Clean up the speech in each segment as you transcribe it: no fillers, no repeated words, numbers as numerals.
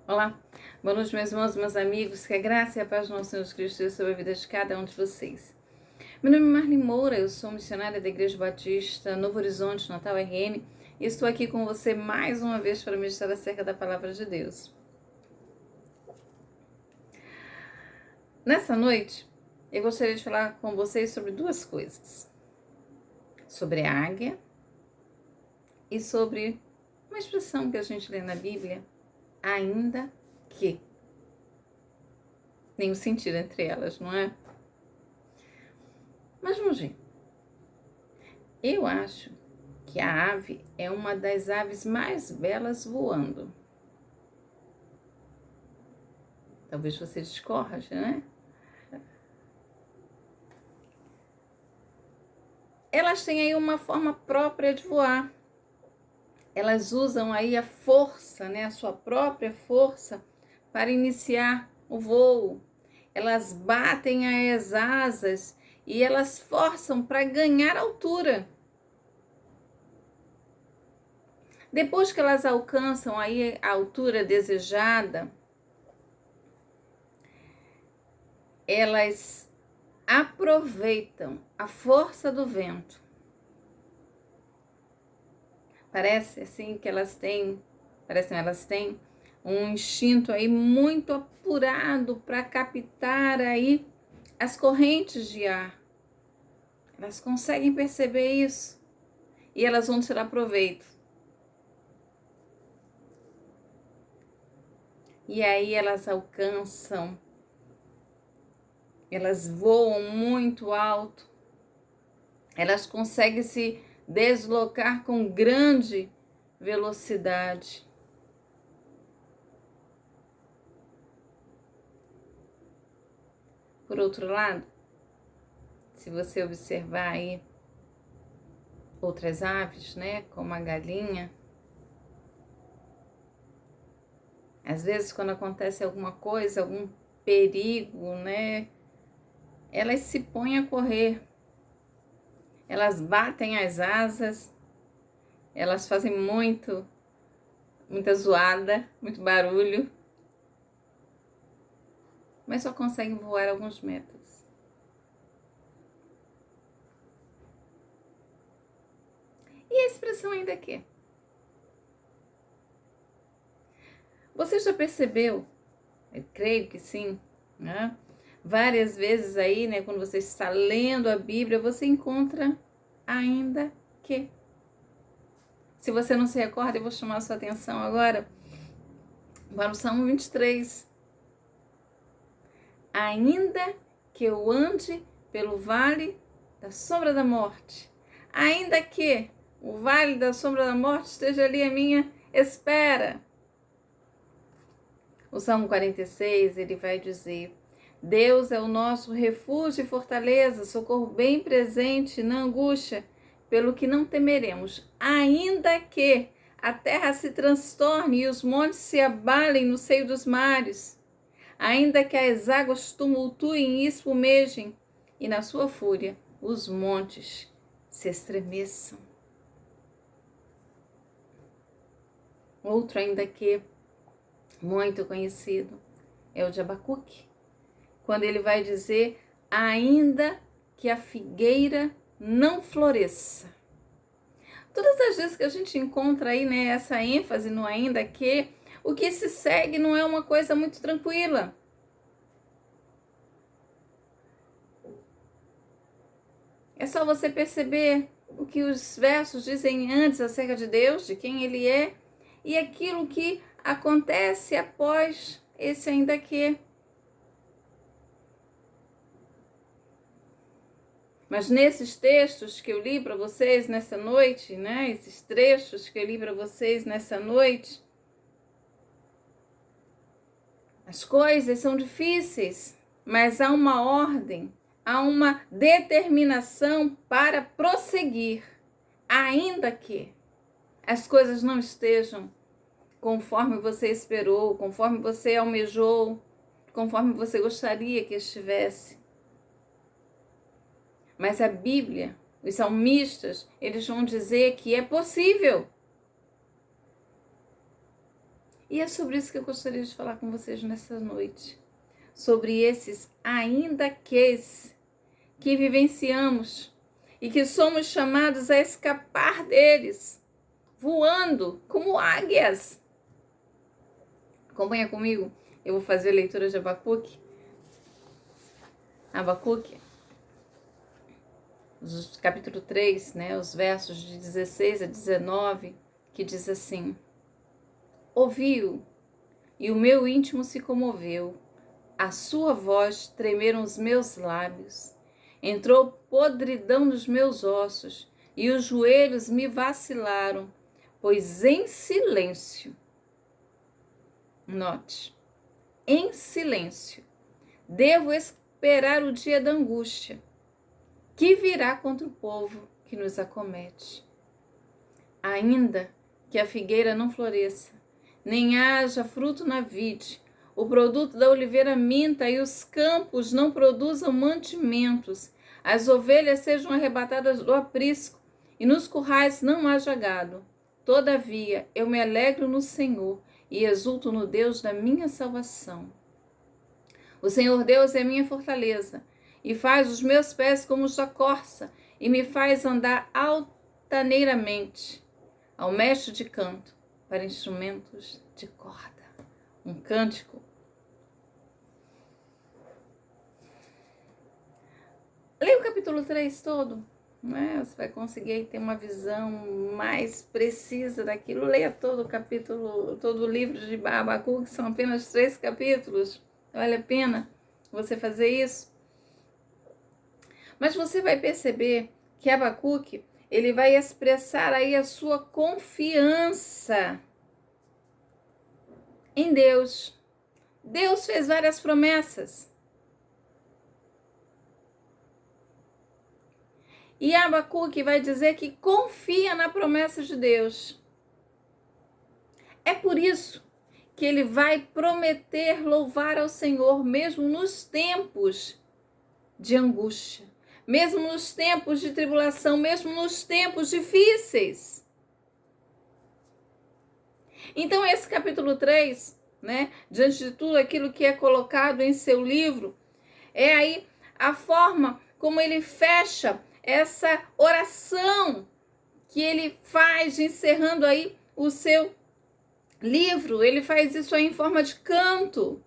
Olá, boa noite, meus irmãos e meus amigos, que a graça e a paz do nosso Senhor Jesus Cristo esteja sobre a vida de cada um de vocês. Meu nome é Marli Moura, eu sou missionária da Igreja Batista Novo Horizonte, Natal RN, e estou aqui com você mais uma vez para meditar acerca da Palavra de Deus. Nessa noite, eu gostaria de falar com vocês sobre duas coisas. Sobre a águia e sobre uma expressão que a gente lê na Bíblia, ainda que. Nenhum sentido entre elas, não é? Mas vamos ver. Eu acho que a ave é uma das aves mais belas voando. Talvez você discorde, né? Elas têm aí uma forma própria de voar. Elas usam aí a força, né? A sua própria força para iniciar o voo. Elas batem as asas e elas forçam para ganhar altura. Depois que elas alcançam aí a altura desejada, elas aproveitam a força do vento. Parece assim que elas têm um instinto aí muito apurado para captar aí as correntes de ar. Elas conseguem perceber isso e elas vão tirar proveito. E aí elas alcançam, elas voam muito alto, elas conseguem se deslocar com grande velocidade. Por outro lado, se você observar aí outras aves, né, como a galinha, às vezes quando acontece alguma coisa, algum perigo, né, elas se põem a correr, elas batem as asas, elas fazem muita zoada, muito barulho, mas só conseguem voar alguns metros. E a expressão ainda que? Você já percebeu? Eu creio que sim, né? Várias vezes aí, né, quando você está lendo a Bíblia, você encontra ainda que. Se você não se recorda, eu vou chamar a sua atenção agora para o Salmo 23. Ainda que eu ande pelo vale da sombra da morte, ainda que o vale da sombra da morte esteja ali à minha espera. O Salmo 46, ele vai dizer: Deus é o nosso refúgio e fortaleza, socorro bem presente na angústia, pelo que não temeremos, ainda que a terra se transtorne e os montes se abalem no seio dos mares, ainda que as águas tumultuem e espumejem, e na sua fúria os montes se estremeçam. Outro ainda que muito conhecido é o de Abacuque, quando ele vai dizer: ainda que a figueira não floresça. Todas as vezes que a gente encontra aí, né, essa ênfase no ainda que, o que se segue não é uma coisa muito tranquila. É só você perceber o que os versos dizem antes acerca de Deus, de quem Ele é, e aquilo que acontece após esse ainda que. Mas nesses textos que eu li para vocês nessa noite, né? Esses trechos que eu li para vocês nessa noite, as coisas são difíceis, mas há uma ordem, há uma determinação para prosseguir, ainda que as coisas não estejam conforme você esperou, conforme você almejou, conforme você gostaria que estivesse. Mas a Bíblia, os salmistas, eles vão dizer que é possível. E é sobre isso que eu gostaria de falar com vocês nessa noite. Sobre esses ainda que vivenciamos e que somos chamados a escapar deles, voando como águias. Acompanha comigo, eu vou fazer a leitura de Abacuque. Abacuque, capítulo 3, né, os versos de 16 a 19, que diz assim: Ouviu, e o meu íntimo se comoveu, a sua voz tremeram os meus lábios, entrou podridão nos meus ossos, e os joelhos me vacilaram, pois em silêncio, note, em silêncio, devo esperar o dia da angústia, que virá contra o povo que nos acomete. Ainda que a figueira não floresça, nem haja fruto na vide, o produto da oliveira minta e os campos não produzam mantimentos, as ovelhas sejam arrebatadas do aprisco e nos currais não haja gado. Todavia, eu me alegro no Senhor e exulto no Deus da minha salvação. O Senhor Deus é minha fortaleza e faz os meus pés como os da corça e me faz andar altaneiramente. Ao mestre de canto para instrumentos de corda. Um cântico. Leia o capítulo 3 todo, né? Você vai conseguir ter uma visão mais precisa daquilo. Leia todo o capítulo, todo o livro de Abacuque, que são apenas 3 capítulos. Vale a pena você fazer isso. Mas você vai perceber que Abacuque, ele vai expressar aí a sua confiança em Deus. Deus fez várias promessas. E Abacuque vai dizer que confia na promessa de Deus. É por isso que ele vai prometer louvar ao Senhor mesmo nos tempos de angústia, mesmo nos tempos de tribulação, mesmo nos tempos difíceis. Então esse capítulo 3, né, diante de tudo aquilo que é colocado em seu livro, é aí a forma como ele fecha essa oração que ele faz encerrando aí o seu livro. Ele faz isso aí em forma de canto.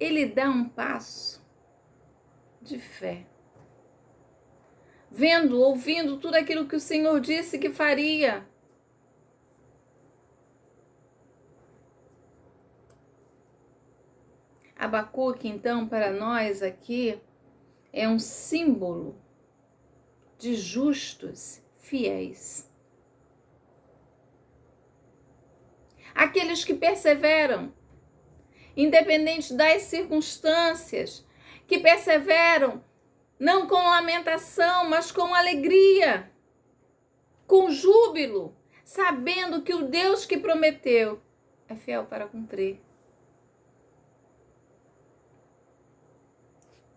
Ele dá um passo de fé, vendo, ouvindo tudo aquilo que o Senhor disse que faria. Abacuque, então, para nós aqui, é um símbolo de justos fiéis. Aqueles que perseveram, independente das circunstâncias, que perseveram não com lamentação, mas com alegria, com júbilo, sabendo que o Deus que prometeu é fiel para cumprir.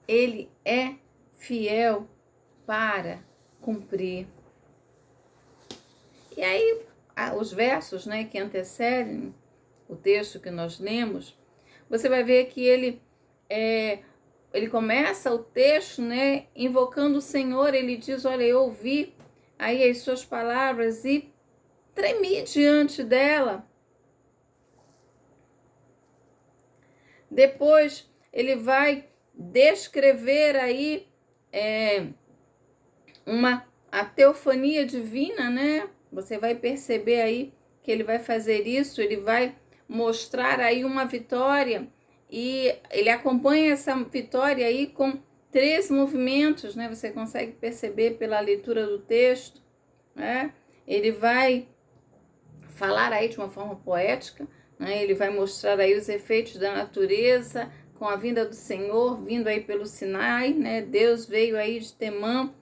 Ele é fiel para cumprir. E aí, os versos, né, que antecedem o texto que nós lemos, você vai ver que ele começa o texto, né, invocando o Senhor. Ele diz: olha, eu ouvi aí as suas palavras e tremi diante dela. Depois ele vai descrever aí a teofania divina, né? Você vai perceber aí que ele vai fazer isso, ele vai mostrar aí uma vitória e ele acompanha essa vitória aí com 3 movimentos, né? Você consegue perceber pela leitura do texto, né? Ele vai falar aí de uma forma poética, né? Ele vai mostrar aí os efeitos da natureza com a vinda do Senhor, vindo aí pelo Sinai, né? Deus veio aí de Temã.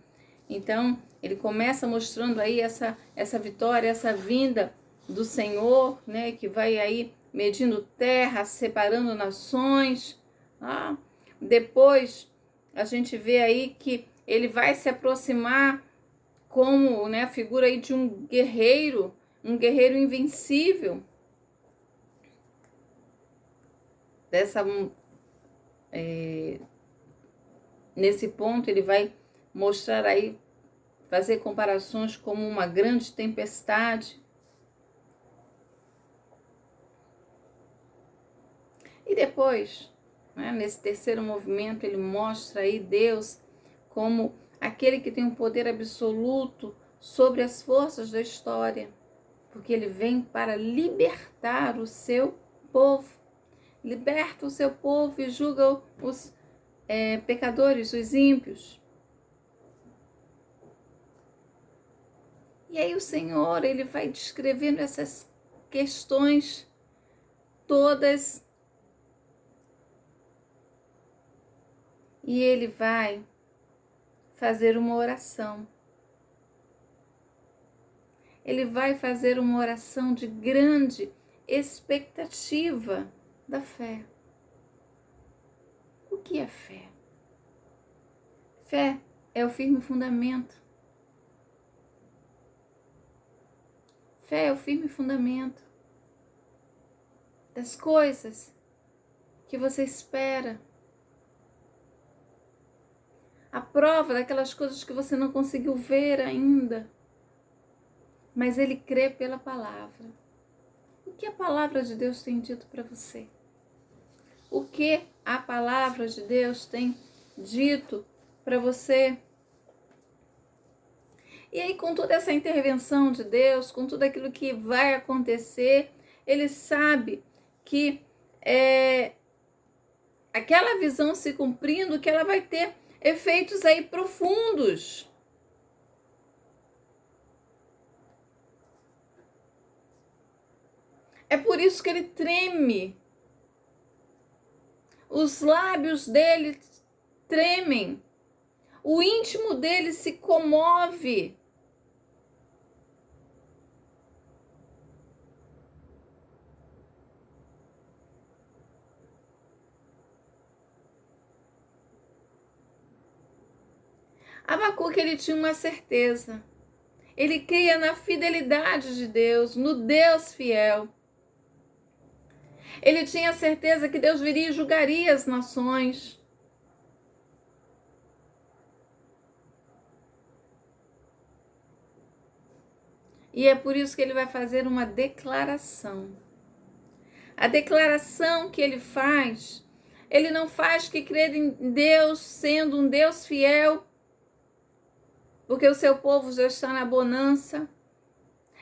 Então, ele começa mostrando aí essa vitória, essa vinda do Senhor, né? Que vai aí medindo terra, separando nações. Depois, a gente vê aí que ele vai se aproximar como, né, a figura aí de um guerreiro, um guerreiro invencível. Nesse ponto ele vai mostrar aí, fazer comparações como uma grande tempestade. E depois, né, nesse terceiro movimento, ele mostra aí Deus como aquele que tem um poder absoluto sobre as forças da história, porque ele vem para libertar o seu povo. Liberta o seu povo e julga os pecadores, os ímpios. E aí o Senhor, ele vai descrevendo essas questões todas e ele vai fazer uma oração. Ele vai fazer uma oração de grande expectativa da fé. O que é fé? Fé é o firme fundamento. Fé é o firme fundamento das coisas que você espera. A prova daquelas coisas que você não conseguiu ver ainda. Mas ele crê pela palavra. O que a palavra de Deus tem dito para você? O que a palavra de Deus tem dito para você? E aí, com toda essa intervenção de Deus, com tudo aquilo que vai acontecer, ele sabe que aquela visão se cumprindo, que ela vai ter efeitos aí profundos. É por isso que ele treme. Os lábios dele tremem. O íntimo dele se comove. Abacuque, ele tinha uma certeza. Ele cria na fidelidade de Deus, no Deus fiel. Ele tinha certeza que Deus viria e julgaria as nações. E é por isso que ele vai fazer uma declaração. A declaração que ele faz, ele não faz que crer em Deus sendo um Deus fiel, porque o seu povo já está na bonança.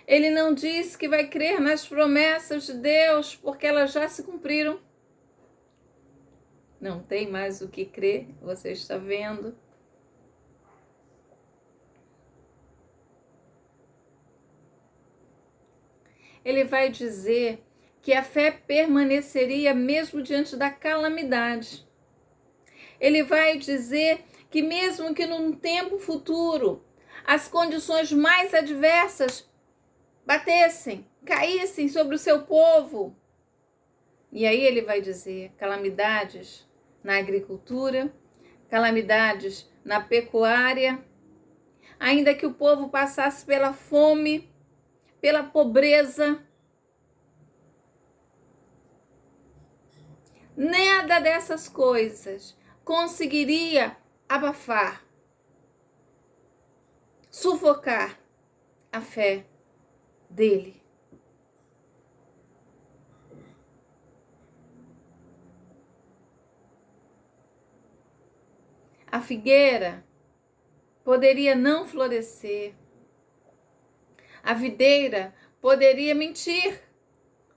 Ele não diz que vai crer nas promessas de Deus, porque elas já se cumpriram. Não tem mais o que crer, você está vendo. Ele vai dizer que a fé permaneceria mesmo diante da calamidade. Ele vai dizer que mesmo que num tempo futuro as condições mais adversas batessem, caíssem sobre o seu povo. E aí ele vai dizer calamidades na agricultura, calamidades na pecuária, ainda que o povo passasse pela fome, pela pobreza, nada dessas coisas conseguiria abafar, sufocar a fé dele. A figueira poderia não florescer. A videira poderia mentir,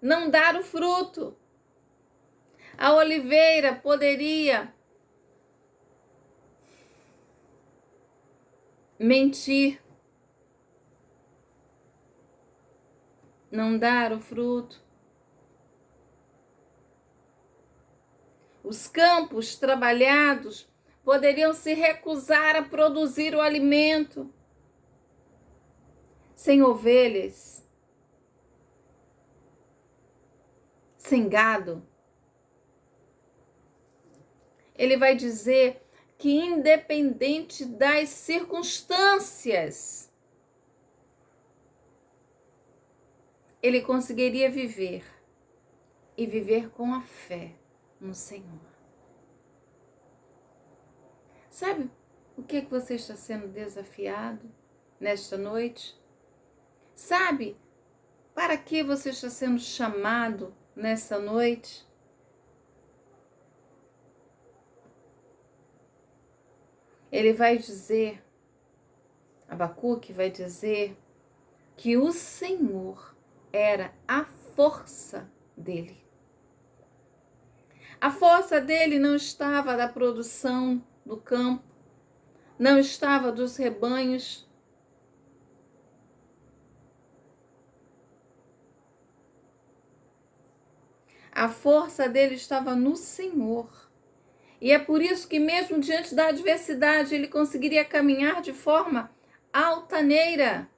não dar o fruto. A oliveira poderia mentir, não dar o fruto. Os campos trabalhados poderiam se recusar a produzir o alimento. Sem ovelhas, sem gado. Ele vai dizer que independente das circunstâncias, ele conseguiria viver e viver com a fé no Senhor. Sabe o que você está sendo desafiado nesta noite? Sabe para que você está sendo chamado nessa noite? Ele vai dizer, Abacuque vai dizer, que o Senhor era a força dele. A força dele não estava da produção do campo, não estava dos rebanhos. A força dele estava no Senhor. E é por isso que mesmo diante da adversidade, ele conseguiria caminhar de forma altaneira.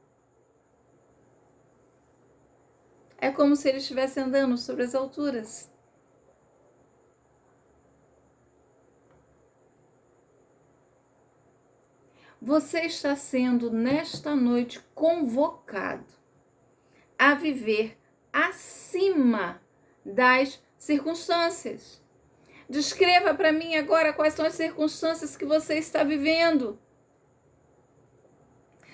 É como se ele estivesse andando sobre as alturas. Você está sendo, nesta noite, convocado a viver acima das circunstâncias. Descreva para mim agora quais são as circunstâncias que você está vivendo.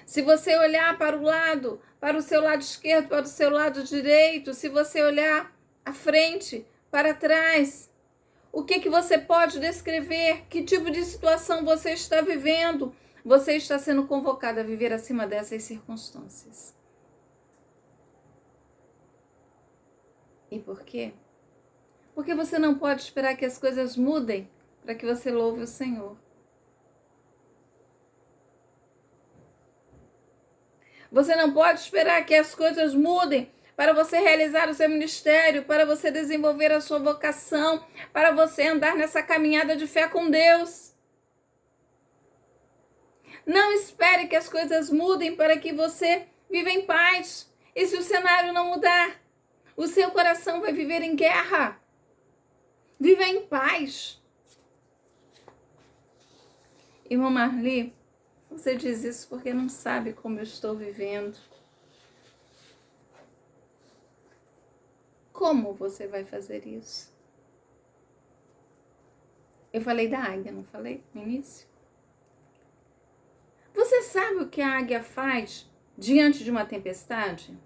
Se você olhar para o lado, para o seu lado esquerdo, para o seu lado direito, se você olhar à frente, para trás, o que você pode descrever? Que tipo de situação você está vivendo? Você está sendo convocado a viver acima dessas circunstâncias. E por quê? Porque você não pode esperar que as coisas mudem para que você louve o Senhor. Você não pode esperar que as coisas mudem para você realizar o seu ministério, para você desenvolver a sua vocação, para você andar nessa caminhada de fé com Deus. Não espere que as coisas mudem para que você viva em paz. E se o cenário não mudar, o seu coração vai viver em guerra. Viva em paz. Irmã Marli, você diz isso porque não sabe como eu estou vivendo. Como você vai fazer isso? Eu falei da águia, não falei no início? Você sabe o que a águia faz diante de uma tempestade?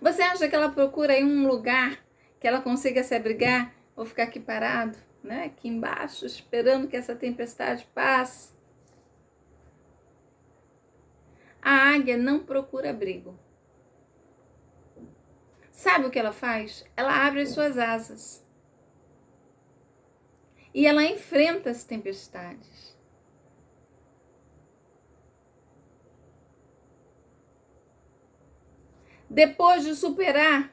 Você acha que ela procura em um lugar que ela consiga se abrigar ou ficar aqui parado, né? Aqui embaixo, esperando que essa tempestade passe? A águia não procura abrigo. Sabe o que ela faz? Ela abre as suas asas. E ela enfrenta as tempestades. Depois de superar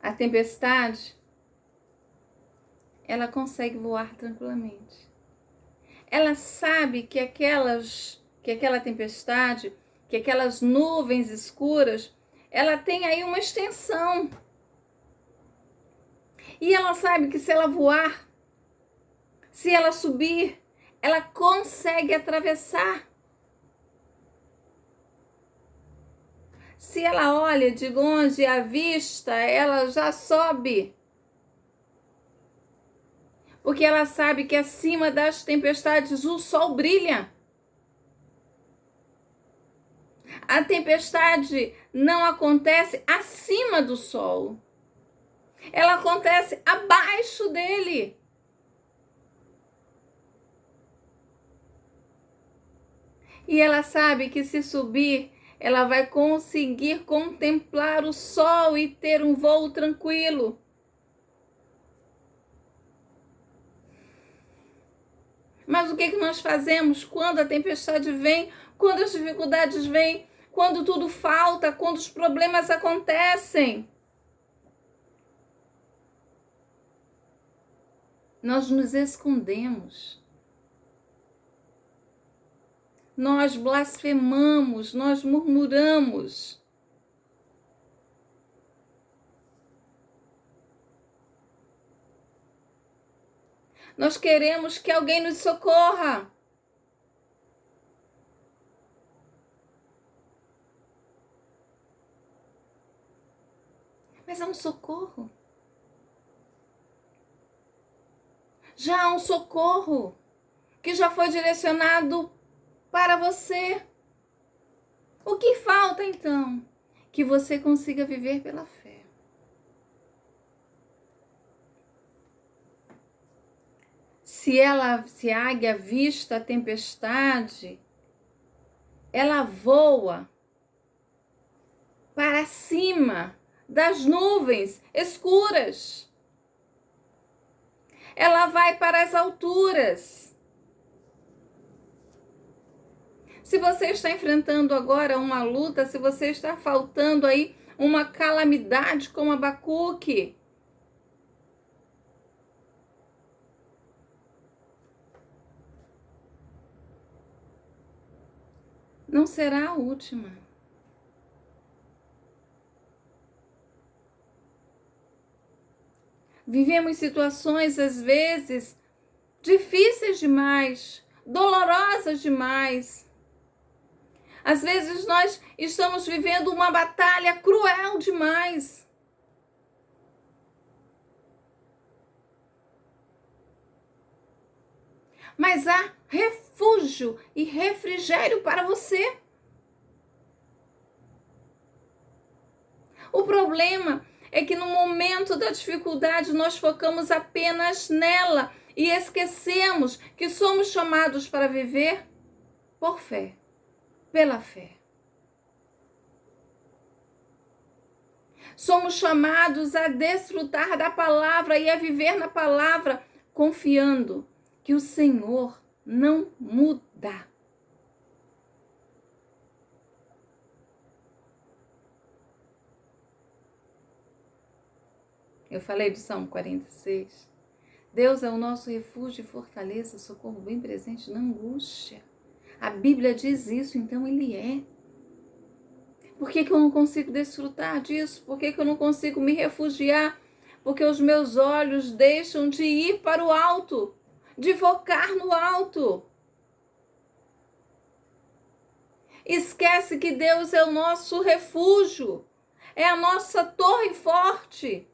a tempestade, ela consegue voar tranquilamente. Ela sabe que aquela tempestade, que aquelas nuvens escuras, ela tem aí uma extensão. E ela sabe que se ela voar, se ela subir, ela consegue atravessar. Se ela olha de longe à vista, ela já sobe. Porque ela sabe que acima das tempestades o sol brilha. A tempestade não acontece acima do sol. Ela acontece abaixo dele. E ela sabe que se subir, ela vai conseguir contemplar o sol e ter um voo tranquilo. Mas o que nós fazemos quando a tempestade vem, quando as dificuldades vêm, quando tudo falta, quando os problemas acontecem? Nós nos escondemos. Nós blasfemamos, nós murmuramos. Nós queremos que alguém nos socorra. Mas há um socorro. Já há um socorro que já foi direcionado para você. O que falta então? Que você consiga viver pela fé. Se a águia vista a tempestade, ela voa para cima das nuvens escuras. Ela vai para as alturas. Se você está enfrentando agora uma luta, se você está faltando aí uma calamidade como Abacuque, não será a última. Vivemos situações, às vezes, difíceis demais, dolorosas demais. Às vezes nós estamos vivendo uma batalha cruel demais. Mas há refúgio e refrigério para você. O problema é que no momento da dificuldade nós focamos apenas nela e esquecemos que somos chamados para viver por fé, pela fé. Somos chamados a desfrutar da palavra e a viver na palavra, confiando que o Senhor não muda. Eu falei de Salmo 46. Deus é o nosso refúgio e fortaleza, socorro bem presente na angústia. A Bíblia diz isso, então Ele é. Por que eu não consigo desfrutar disso? Por que eu não consigo me refugiar? Porque os meus olhos deixam de ir para o alto, de focar no alto. Esquece que Deus é o nosso refúgio, é a nossa torre forte.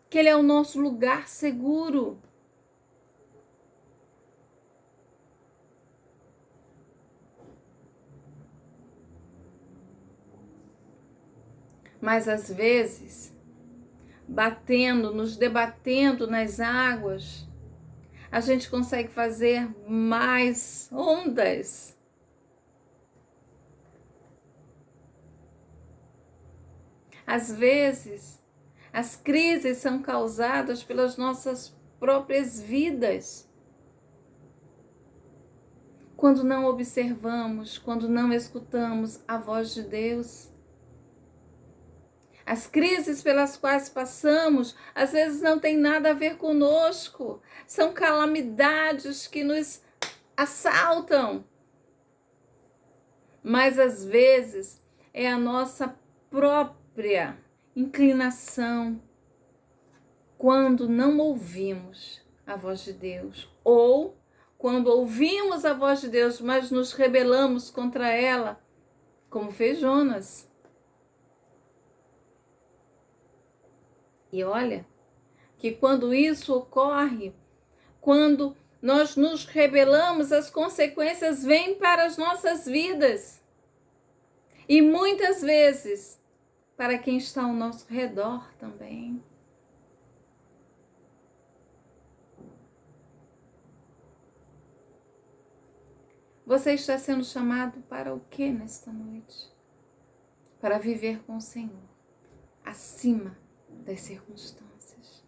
Que Ele é o nosso lugar seguro. Mas às vezes, nos debatendo nas águas, a gente consegue fazer mais ondas. Às vezes, as crises são causadas pelas nossas próprias vidas. Quando não observamos, quando não escutamos a voz de Deus. As crises pelas quais passamos, às vezes não tem nada a ver conosco. São calamidades que nos assaltam. Mas às vezes é a nossa própria inclinação quando não ouvimos a voz de Deus. Ou quando ouvimos a voz de Deus, mas nos rebelamos contra ela, como fez Jonas. E olha, que quando isso ocorre, quando nós nos rebelamos, as consequências vêm para as nossas vidas. E muitas vezes, para quem está ao nosso redor também. Você está sendo chamado para o que nesta noite? Para viver com o Senhor, acima das circunstâncias,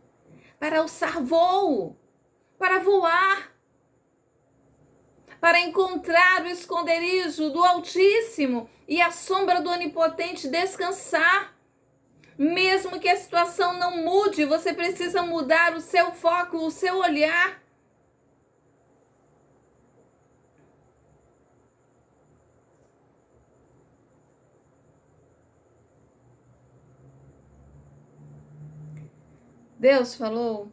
para alçar voo, para voar, para encontrar o esconderijo do Altíssimo e a sombra do Onipotente, descansar. Mesmo que a situação não mude, você precisa mudar o seu foco, o seu olhar. Deus falou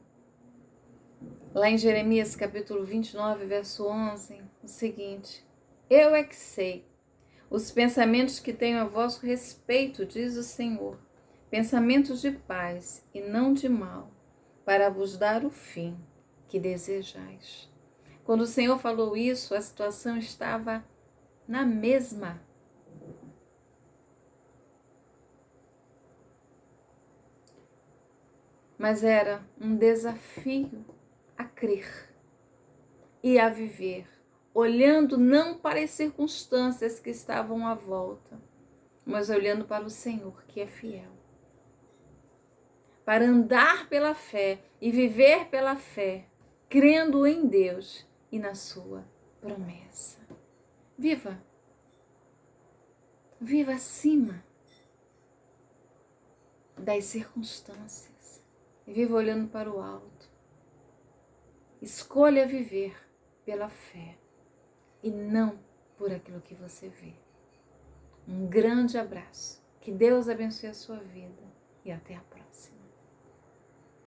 lá em Jeremias capítulo 29, verso 11, o seguinte: Eu é que sei os pensamentos que tenho a vosso respeito, diz o Senhor, pensamentos de paz e não de mal, para vos dar o fim que desejais. Quando o Senhor falou isso, a situação estava na mesma. Mas era um desafio a crer e a viver, olhando não para as circunstâncias que estavam à volta, mas olhando para o Senhor, que é fiel. Para andar pela fé e viver pela fé, crendo em Deus e na sua promessa. Viva! Viva acima das circunstâncias. Viva olhando para o alto. Escolha viver pela fé e não por aquilo que você vê. Um grande abraço. Que Deus abençoe a sua vida e até a próxima.